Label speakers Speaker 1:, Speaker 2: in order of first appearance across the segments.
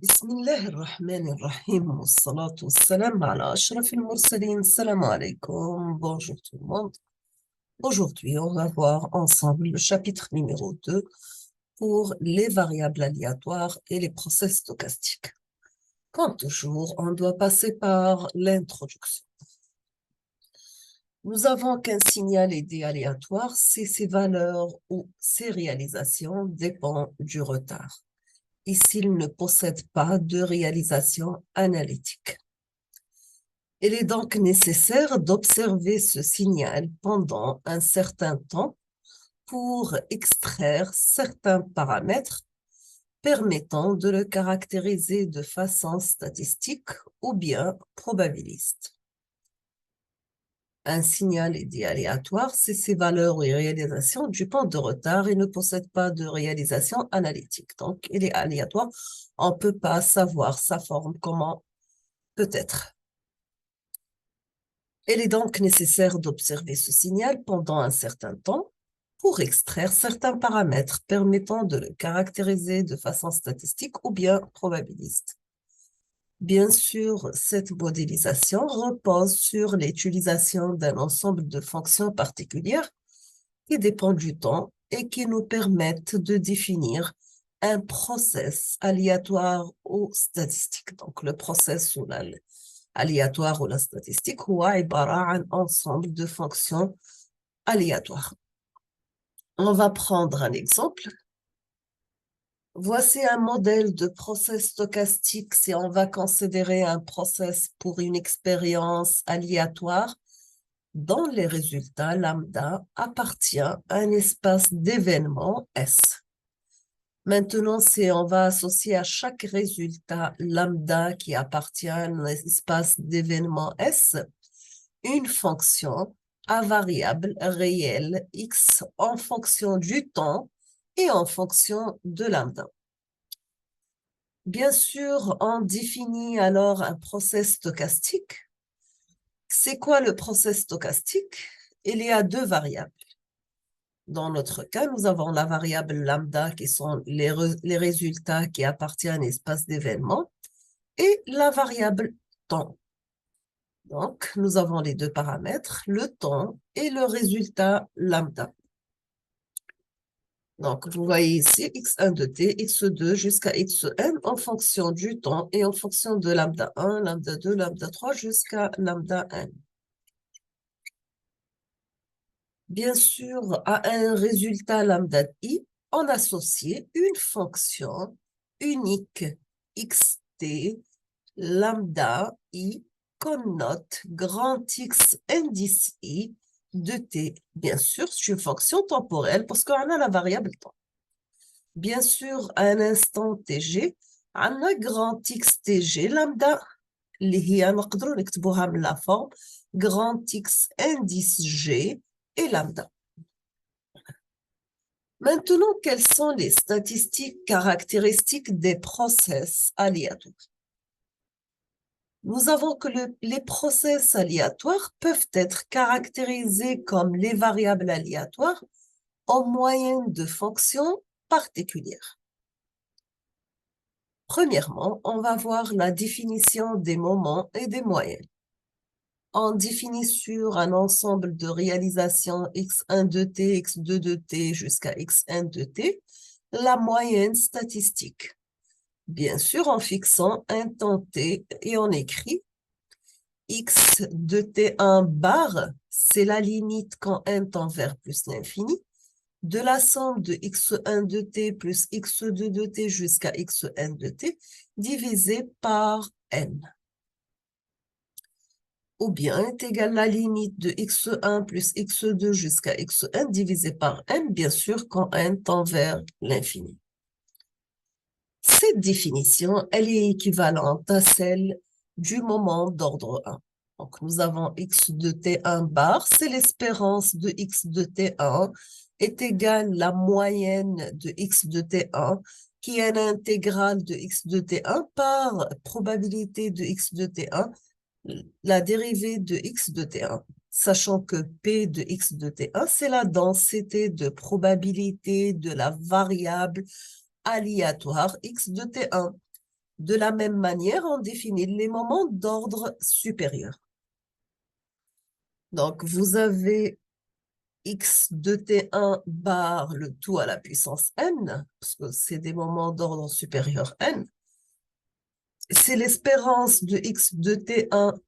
Speaker 1: بسم الله الرحمن الرحيم والصلاة والسلام على أشرف المرسلين. Salam alaikum, bonjour tout le monde. Aujourd'hui, on va voir ensemble le chapitre numéro 2 pour les variables aléatoires et les process stochastiques. Comme toujours, on doit passer par l'introduction. Nous avons qu'un signal est dit aléatoire si ses valeurs ou ses réalisations dépendent du retard et s'il ne possède pas de réalisation analytique. Il est donc nécessaire d'observer ce signal pendant un certain temps pour extraire certains paramètres permettant de le caractériser de façon statistique ou bien probabiliste. Un signal est dit aléatoire si ses valeurs et réalisations dépendent de retard et ne possède pas de réalisation analytique. Donc, il est aléatoire. On ne peut pas savoir sa forme, comment peut être. Il est donc nécessaire d'observer ce signal pendant un certain temps pour extraire certains paramètres permettant de le caractériser de façon statistique ou bien probabiliste. Bien sûr, cette modélisation repose sur l'utilisation d'un ensemble de fonctions particulières qui dépendent du temps et qui nous permettent de définir un process aléatoire ou statistique. Donc, le process ou aléatoire ou la statistique هو عبارة عن ensemble de fonctions aléatoires. On va prendre un exemple. Voici un modèle de process stochastique si on va considérer un process pour une expérience aléatoire dont les résultats lambda appartiennent à un espace d'événements S. Maintenant, si on va associer à chaque résultat lambda qui appartient à un espace d'événements S, une fonction à variable réelle x en fonction du temps et en fonction de lambda. Bien sûr, on définit alors un process stochastique. C'est quoi le process stochastique? Il y a deux variables. Dans notre cas, nous avons la variable lambda qui sont les résultats qui appartiennent à un espace d'événements et la variable temps. Donc, nous avons les deux paramètres, le temps et le résultat lambda. Donc, vous voyez ici x1 de t, x2 jusqu'à xn en fonction du temps et en fonction de lambda 1, lambda 2, lambda 3 jusqu'à lambda n. Bien sûr, à un résultat lambda i, on associe une fonction unique xt lambda i connote grand X indice I de T. Bien sûr, c'est une fonction temporelle parce qu'on a la variable temps. Bien sûr, à un instant TG, on a grand X TG lambda اللي هي نقدروا نكتبوها من la forme grand X indice G et lambda. Maintenant, quelles sont les statistiques caractéristiques des process aléatoires? Nous avons que les process aléatoires peuvent être caractérisés comme les variables aléatoires en moyenne de fonctions particulières. Premièrement, on va voir la définition des moments et des moyennes. On définit sur un ensemble de réalisations x1 de t, x2 de t jusqu'à xn de t, la moyenne statistique. Bien sûr, en fixant un temps t et on écrit x de t1 bar, c'est la limite quand n tend vers plus l'infini, de la somme de x1 de t plus x2 de t jusqu'à xn de t, divisé par n. Ou bien est égal à la limite de x1 plus x2 jusqu'à xn divisé par n, bien sûr, quand n tend vers l'infini. Cette définition, elle est équivalente à celle du moment d'ordre 1. Donc, nous avons x de t1 bar, c'est l'espérance de x de t1 est égale à la moyenne de x de t1, qui est l'intégrale de x de t1 par probabilité de x de t1, la dérivée de x de t1. Sachant que P de x de t1, c'est la densité de probabilité de la variable aléatoire x de t1. De la même manière, on définit les moments d'ordre supérieur. Donc, vous avez x de t1 bar le tout à la puissance n, parce que c'est des moments d'ordre supérieur n. C'est l'espérance de x de t1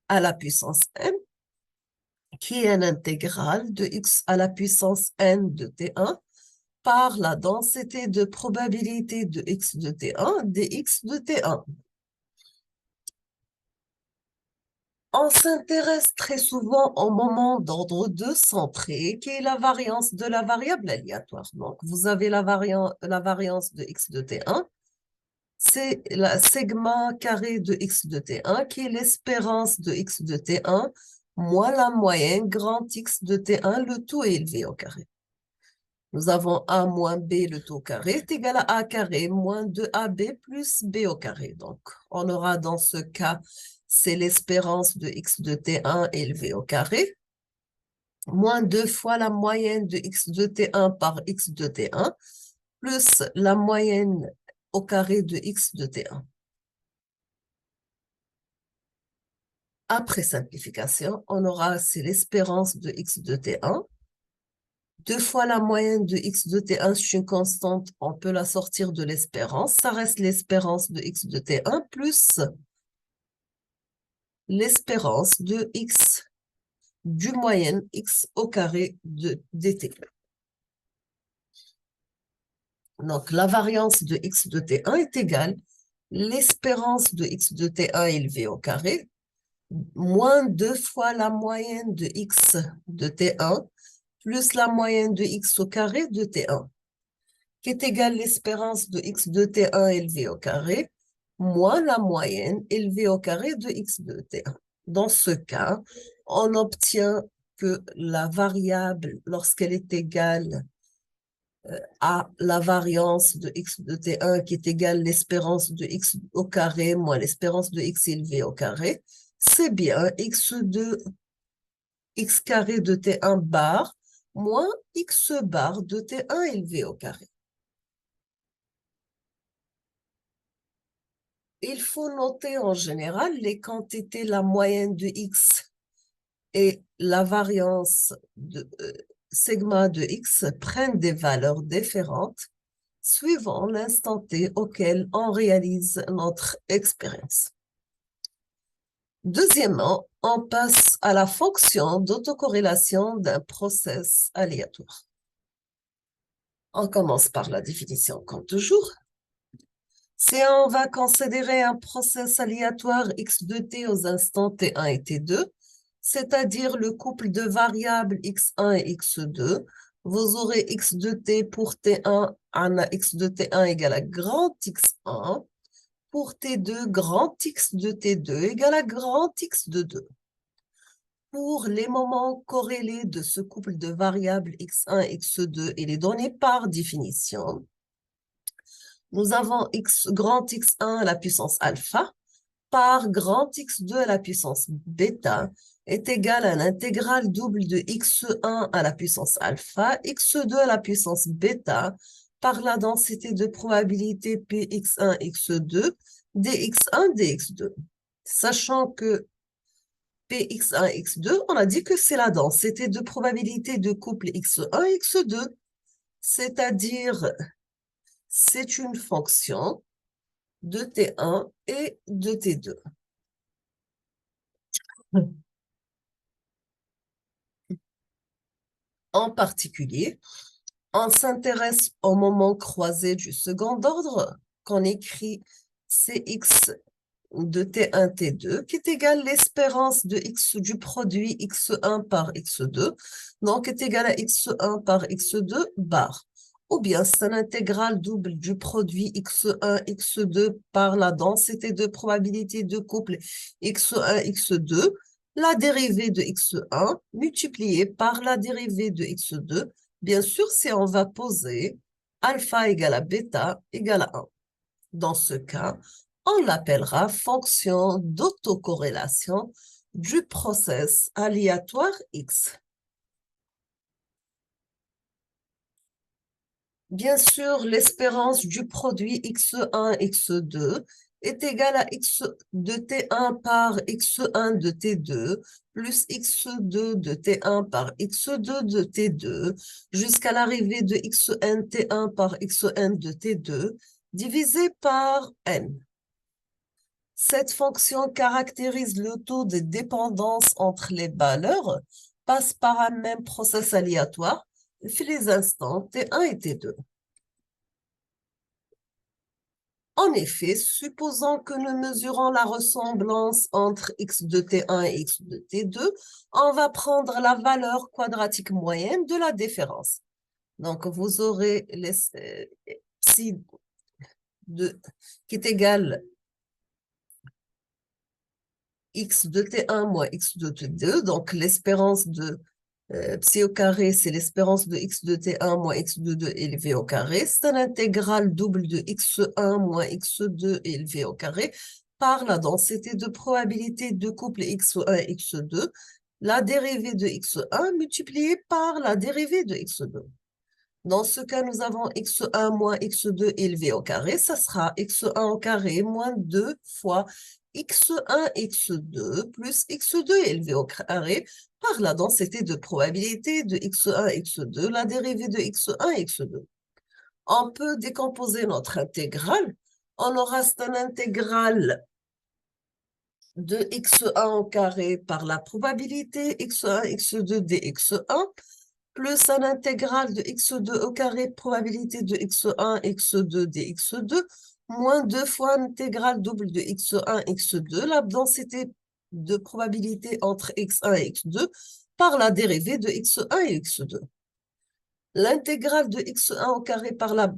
Speaker 1: à la puissance n, qui est l'intégrale de x à la puissance n de t1 par la densité de probabilité de x de t1 dx de t1. On s'intéresse très souvent au moment d'ordre 2 centré, qui est la variance de la variable aléatoire. Donc, vous avez la variance de x de t1, c'est la sigma carré de x de t1, qui est l'espérance de x de t1, moins la moyenne grand x de t1, le tout est élevé au carré. Nous avons a moins b, le tout au carré, est égal à a carré moins 2ab plus b au carré. Donc, on aura dans ce cas, c'est l'espérance de x de t1 élevé au carré, moins 2 fois la moyenne de x de t1 par x de t1, plus la moyenne au carré de x de t1. Après simplification, on aura, c'est l'espérance de x de t1, 2 fois la moyenne de x de t1, c'est une constante, on peut la sortir de l'espérance. Ça reste l'espérance de x de t1 plus l'espérance de x du moyenne x au carré de dt. Donc, la variance de x de t1 est égale l'espérance de x de t1 élevé au carré moins 2 fois la moyenne de x de t1 plus la moyenne de x au carré de t1, qui est égale l'espérance de x de t1 élevé au carré, moins la moyenne élevée au carré de x de t1. Dans ce cas, on obtient que la variable, lorsqu'elle est égale à la variance de x de t1, qui est égale l'espérance de x au carré moins l'espérance de x élevé au carré, c'est bien x2 x carré de t1 bar moins x bar de t1 élevé au carré. Il faut noter en général les quantités, la moyenne de x et la variance de sigma de x prennent des valeurs différentes suivant l'instant t auquel on réalise notre expérience. Deuxièmement, on passe à la fonction d'autocorrélation d'un process aléatoire. On commence par la définition comme toujours. Si on va considérer un process aléatoire x de t aux instants t1 et t2, c'est-à-dire le couple de variables x1 et x2, vous aurez x de t pour t1, x de t1 égale à grand x1, pour t2, grand x de t2 égale à grand x de 2. Pour les moments corrélés de ce couple de variables x1 et x2 et les données par définition, nous avons grand x1 à la puissance alpha par grand x2 à la puissance bêta est égal à l'intégrale double de x1 à la puissance alpha, x2 à la puissance bêta par la densité de probabilité px1, x2, dx1, dx2. Sachant que px1, x2, on a dit que c'est la densité de probabilité de couple x1, x2, c'est-à-dire c'est une fonction de T1 et de T2. En particulier, on s'intéresse au moment croisé du second ordre qu'on écrit Cx de T1, T2, qui est égal à l'espérance de x du produit x1 par x2, donc est égal à x1 par x2 bar. Ou bien c'est l'intégrale double du produit x1, x2 par la densité de probabilité de couple x1, x2, la dérivée de x1 multipliée par la dérivée de x2. Bien sûr, si on va poser alpha égale à bêta égale à 1. Dans ce cas, on l'appellera fonction d'autocorrélation du process aléatoire X. Bien sûr, l'espérance du produit X1, X2 est égal à x de t1 par x1 de t2 plus x2 de t1 par x2 de t2 jusqu'à l'arrivée de xn t1 par xn de t2 divisé par n. Cette fonction caractérise le taux de dépendance entre les valeurs, passe par un même process aléatoire, fait les instants t1 et t2. En effet, supposons que nous mesurons la ressemblance entre x de t1 et x de t2, on va prendre la valeur quadratique moyenne de la différence. Donc, vous aurez psi qui est égal x de t1 moins x de t2. Donc, l'espérance de psi au carré, c'est l'espérance de x de t1 moins x de 2 élevé au carré. C'est un intégral double de x1 moins x2 élevé au carré par la densité de probabilité de couple x1 et x2, la dérivée de x1 multipliée par la dérivée de x2. Dans ce cas, nous avons x1 moins x2 élevé au carré. Ça sera x1 au carré moins 2 fois x1, x2 plus x2 élevé au carré par la densité de probabilité de x1, x2, la dérivée de x1, x2. On peut décomposer notre intégrale. On aura cette intégrale de x1 au carré par la probabilité x1, x2 dx1 plus un intégral de x2 au carré probabilité de x1, x2 dx2 moins 2 fois l'intégrale double de x1, x2, la densité de probabilité entre x1 et x2 par la dérivée de x1 et x2. L'intégrale de x1 au carré par la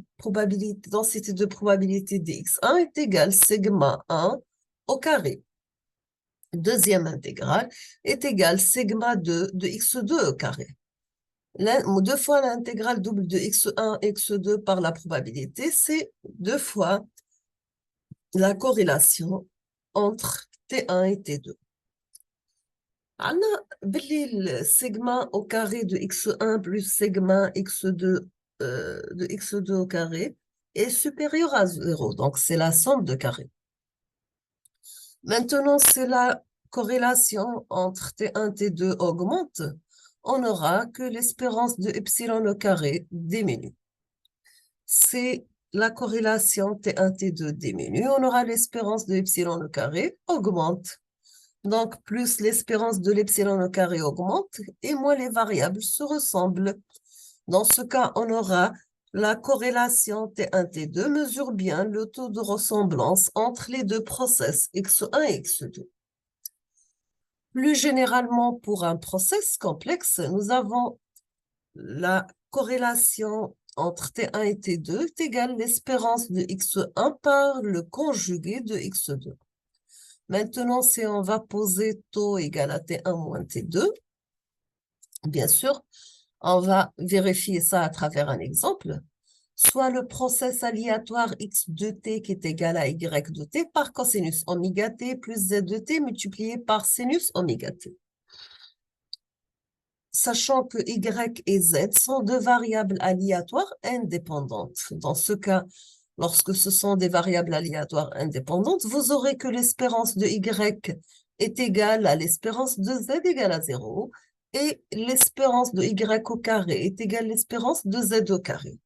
Speaker 1: densité de probabilité de x1 est égale sigma 1 au carré. Deuxième intégrale est égale sigma 2 de x2 au carré. 2 fois l'intégrale double de x1, x2 par la probabilité, c'est 2 fois la corrélation entre T1 et T2. Le sigma au carré de x1 plus sigma x2 de x2 au carré est supérieur à 0, donc c'est la somme de carrés. Maintenant, si la corrélation entre T1 et T2 augmente, on n'aura que l'espérance de epsilon au carré diminue. Si la corrélation T1, T2 diminue, on aura l'espérance de epsilon au carré augmente. Donc, plus l'espérance de l'epsilon au carré augmente et moins les variables se ressemblent. Dans ce cas, on aura la corrélation T1, T2 mesure bien le taux de ressemblance entre les deux process X1 et X2. Plus généralement, pour un process complexe, nous avons la corrélation entre T1 et T2 est égale l'espérance de X1 par le conjugué de X2. Maintenant, si on va poser taux égal à T1 moins T2, bien sûr, on va vérifier ça à travers un exemple. Soit le process aléatoire x de t qui est égal à y de t par cosinus oméga t plus z de t multiplié par sinus oméga t. Sachant que y et z sont deux variables aléatoires indépendantes. Dans ce cas, lorsque ce sont des variables aléatoires indépendantes, vous aurez que l'espérance de y est égale à l'espérance de z égale à 0 et l'espérance de y au carré est égale à l'espérance de z au carré.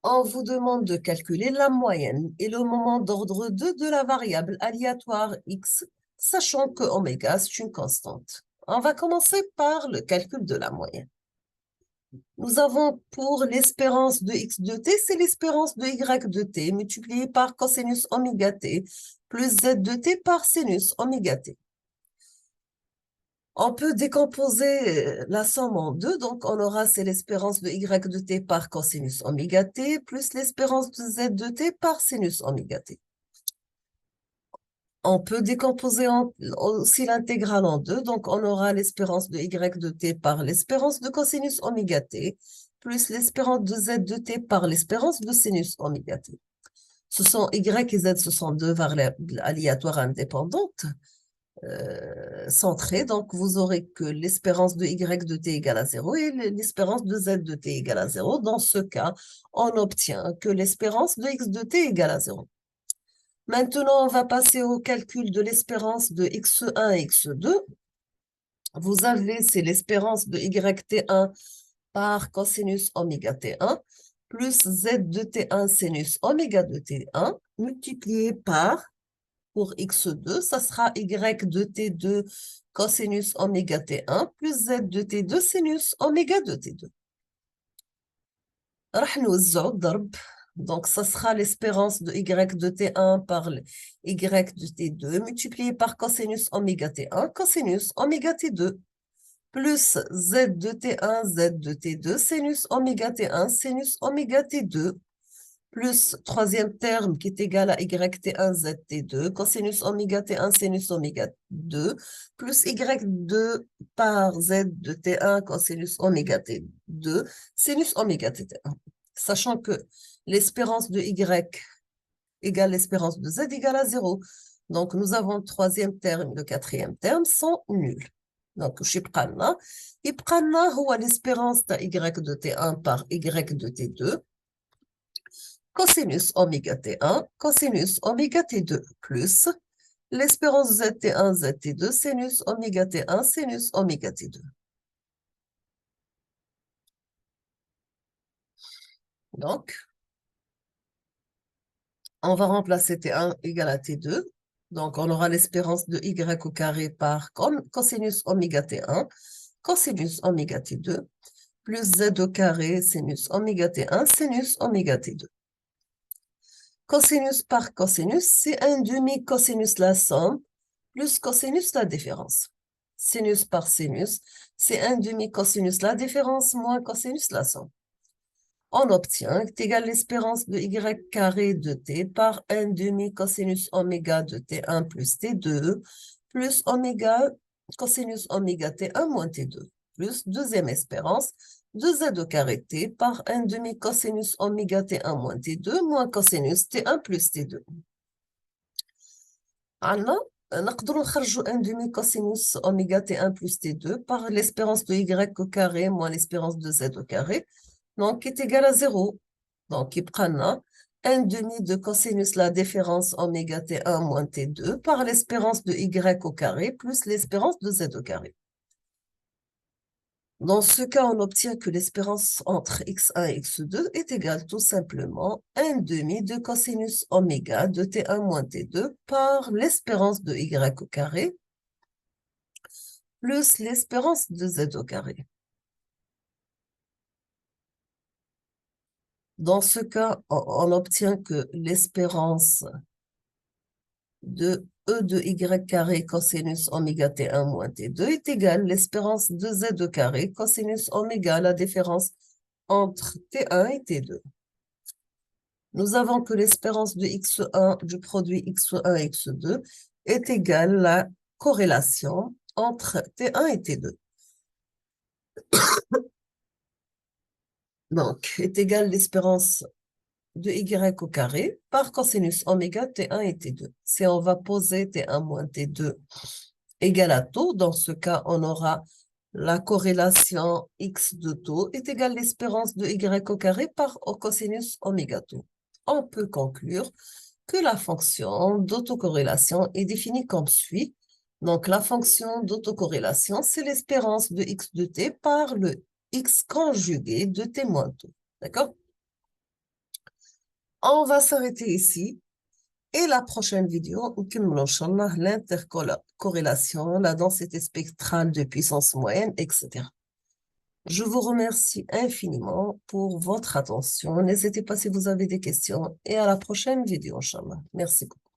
Speaker 1: On vous demande de calculer la moyenne et le moment d'ordre 2 de la variable aléatoire x, sachant que oméga, c'est une constante. On va commencer par le calcul de la moyenne. Nous avons pour l'espérance de x de t, c'est l'espérance de y de t multipliée par cosinus oméga t plus z de t par sinus oméga t. On peut décomposer la somme en deux, donc on aura c'est l'espérance de y de t par cosinus oméga t plus l'espérance de z de t par sinus oméga t. On peut décomposer aussi l'intégrale en deux, donc on aura l'espérance de y de t par l'espérance de cosinus oméga t plus l'espérance de z de t par l'espérance de sinus oméga t. Ce sont y et z, ce sont deux variables aléatoires indépendantes. centré. Donc, vous aurez que l'espérance de y de t égale à 0 et l'espérance de z de t égale à 0. Dans ce cas, on obtient que l'espérance de x de t égale à 0. Maintenant, on va passer au calcul de l'espérance de x1 et x2. Vous avez, c'est l'espérance de yt1 par cosinus oméga t1 plus z de t1 sinus oméga de t1 multiplié par, pour x2, ça sera y de t2 cosinus oméga t1 plus z de t2 sinus oméga de t2. راح نوزعوا الضرب. Donc, ça sera l'espérance de y de t1 par y de t2 multiplié par cosinus oméga t1 cosinus oméga t2 plus z de t1 z de t2 sinus oméga t1 sinus oméga t2 plus troisième terme qui est égal à yt1 zt2 cosinus oméga t1 sinus oméga 2 plus y2 par z de t1 cosinus oméga t2 sinus oméga t1. Sachant que l'espérance de y égale l'espérance de z égale à 0. Donc, nous avons le troisième terme et le quatrième terme sont nuls. Donc, يبقى لنا هو l'espérance de y de t1 par y de t2 cosinus oméga t1, cosinus oméga t2 plus l'espérance zt1, zt2, sinus oméga t1, sinus oméga t2. Donc, on va remplacer t1 égale à t2. Donc, on aura l'espérance de y au carré par cosinus oméga t1, cosinus oméga t2, plus z au carré sinus oméga t1, sinus oméga t2. Cosinus par cosinus, c'est un demi-cosinus la somme, plus cosinus la différence. Sinus par sinus, c'est un demi-cosinus la différence, moins cosinus la somme. On obtient est égal l'espérance de y carré de t par un demi-cosinus oméga de t1 plus t2, plus oméga cosinus oméga t1 moins t2, plus deuxième espérance, 2z au carré t par un demi-cosinus oméga t1 moins t2 moins cosinus t1 plus t2. عنا نقدروا نخرجوا un demi-cosinus oméga t1 plus t2 par l'espérance de y au carré moins l'espérance de z au carré, donc qui est égal à 0. Donc, يبقى لنا un demi de cosinus la différence oméga t1 moins t2 par l'espérance de y au carré plus l'espérance de z au carré. Dans ce cas, on obtient que l'espérance entre x1 et x2 est égale tout simplement 1 demi de cosinus oméga de t1 moins t2 par l'espérance de y au carré plus l'espérance de z au carré. Dans ce cas, on obtient que l'espérance de E de y carré cosinus oméga t1 moins t2 est égale l'espérance de z au carré cosinus oméga, la différence entre t1 et t2. Nous avons que l'espérance de x1 du produit x1 et x2 est égale à la corrélation entre t1 et t2. Donc, est égale l'espérance de y au carré par cosinus oméga t1 et t2. Si on va poser t1 moins t2 égale à taux, dans ce cas, on aura la corrélation x de taux est égale l'espérance de y au carré par cosinus oméga taux. On peut conclure que la fonction d'autocorrélation est définie comme suit. Donc, la fonction d'autocorrélation, c'est l'espérance de x de t par le x conjugué de t moins taux. D'accord? On va s'arrêter ici. Et la prochaine vidéo, on va l'intercorrélation, la densité spectrale de puissance moyenne, etc. Je vous remercie infiniment pour votre attention. N'hésitez pas si vous avez des questions et à la prochaine vidéo, Inch'Allah. Merci beaucoup.